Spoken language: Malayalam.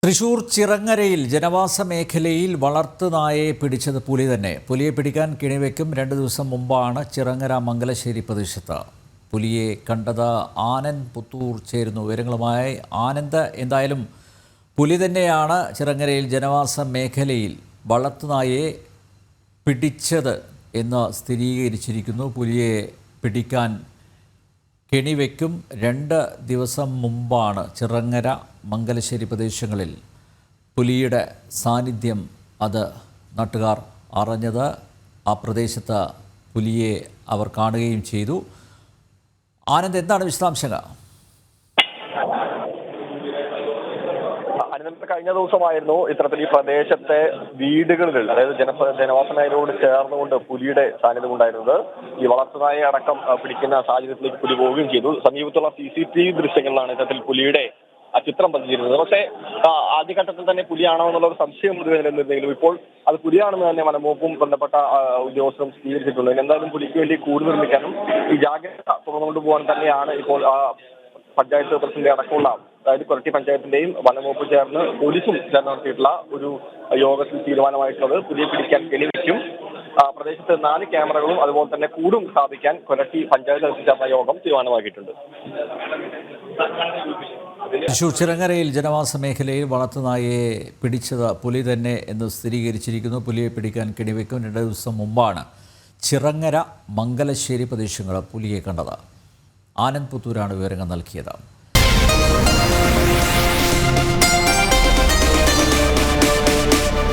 തൃശൂർ ചിറങ്ങരയിൽ ജനവാസ മേഖലയിൽ വളർത്തുനായയെ പിടിച്ചത് പുലി തന്നെ. പുലിയെ പിടിക്കാൻ കിണിവെക്കും 2 ദിവസം മുമ്പാണ് ചിറങ്ങര മംഗലശ്ശേരി പ്രദേശത്ത് പുലിയെ കണ്ടത്. ആനന്ദ് പുത്തൂർ ചേരുന്നു വിവരങ്ങളുമായി. ആനന്ദ്, എന്തായാലും പുലി തന്നെയാണ് ചിറങ്ങരയിൽ ജനവാസ മേഖലയിൽ വളർത്തുനായയെ പിടിച്ചത് എന്ന് സ്ഥിരീകരിച്ചിരിക്കുന്നു. പുലിയെ പിടിക്കാൻ കെണിവെക്കും 2 ദിവസം മുമ്പാണ് ചിറങ്ങര മംഗലശ്ശേരി പ്രദേശങ്ങളിൽ പുലിയുടെ സാന്നിധ്യം അത് നാട്ടുകാർ അറിഞ്ഞത്. ആ പ്രദേശത്ത് പുലിയെ അവർ കാണുകയും ചെയ്തു. ആനന്ദ്, എന്താണ് വിശദാംശങ്ങൾ? കഴിഞ്ഞ ദിവസമായിരുന്നു ഇത്തരത്തിൽ ഈ പ്രദേശത്തെ വീടുകളിൽ, അതായത് ജനവാസ മേഖലയോട് ചേർന്നുകൊണ്ട് പുലിയുടെ സാന്നിധ്യം ഉണ്ടായിരുന്നത്. ഈ വളർത്തുനായെ അടക്കം പിടിക്കുന്ന സാഹചര്യത്തിലേക്ക് പുലി പോവുകയും ചെയ്തു. സമീപത്തുള്ള CCTV ദൃശ്യങ്ങളിലാണ് ഇത്തരത്തിൽ പുലിയുടെ ചിത്രം പതിച്ചിരുന്നത്. പക്ഷേ ആദ്യഘട്ടത്തിൽ തന്നെ പുലിയാണോ എന്നുള്ള ഒരു സംശയം നിലനിന്നിരുന്നെങ്കിലും ഇപ്പോൾ അത് പുലിയാണെന്ന് തന്നെ വനംവകുപ്പും ബന്ധപ്പെട്ട ഉദ്യോഗസ്ഥരും സ്ഥിരീകരിച്ചിട്ടുണ്ട്. എന്തായാലും പുലിക്ക് വേണ്ടി കൂട് നിർമ്മിക്കാനും ഈ ജാഗ്രത തുറന്നുകൊണ്ടു പോകാൻ തന്നെയാണ് ഇപ്പോൾ പഞ്ചായത്ത് പ്രസിഡന്റ് അടക്കമുള്ള, അതായത് കൊരട്ടി പഞ്ചായത്തിന്റെയും വനംവകുപ്പ് ചേർന്ന് പോലീസും ചേർന്ന് നടത്തിയിട്ടുള്ള ഒരു യോഗത്തിൽ തീരുമാനമായിട്ടുള്ളത്. പുലിയെ പിടിക്കാൻ കെണിവെക്കും. പ്രദേശത്ത് 4 ക്യാമറകളും അതുപോലെ തന്നെ കൂടും സ്ഥാപിക്കാൻ കൊരട്ടി പഞ്ചായത്ത് ചേർന്ന യോഗം തീരുമാനമാക്കിയിട്ടുണ്ട്. തൃശൂർ ചിറങ്ങരയിൽ ജനവാസ മേഖലയിൽ വളർത്തുനായയെ പിടിച്ചത് പുലി തന്നെ എന്ന് സ്ഥിരീകരിച്ചിരിക്കുന്നു. പുലിയെ പിടിക്കാൻ കെണിവെക്കും 2 ദിവസം മുമ്പാണ് ചിറങ്ങര മംഗലശ്ശേരി പ്രദേശങ്ങൾ പുലിയെ കണ്ടത്. ആനന്ദ് പുത്തൂരാണ് വിവരങ്ങൾ നൽകിയത്.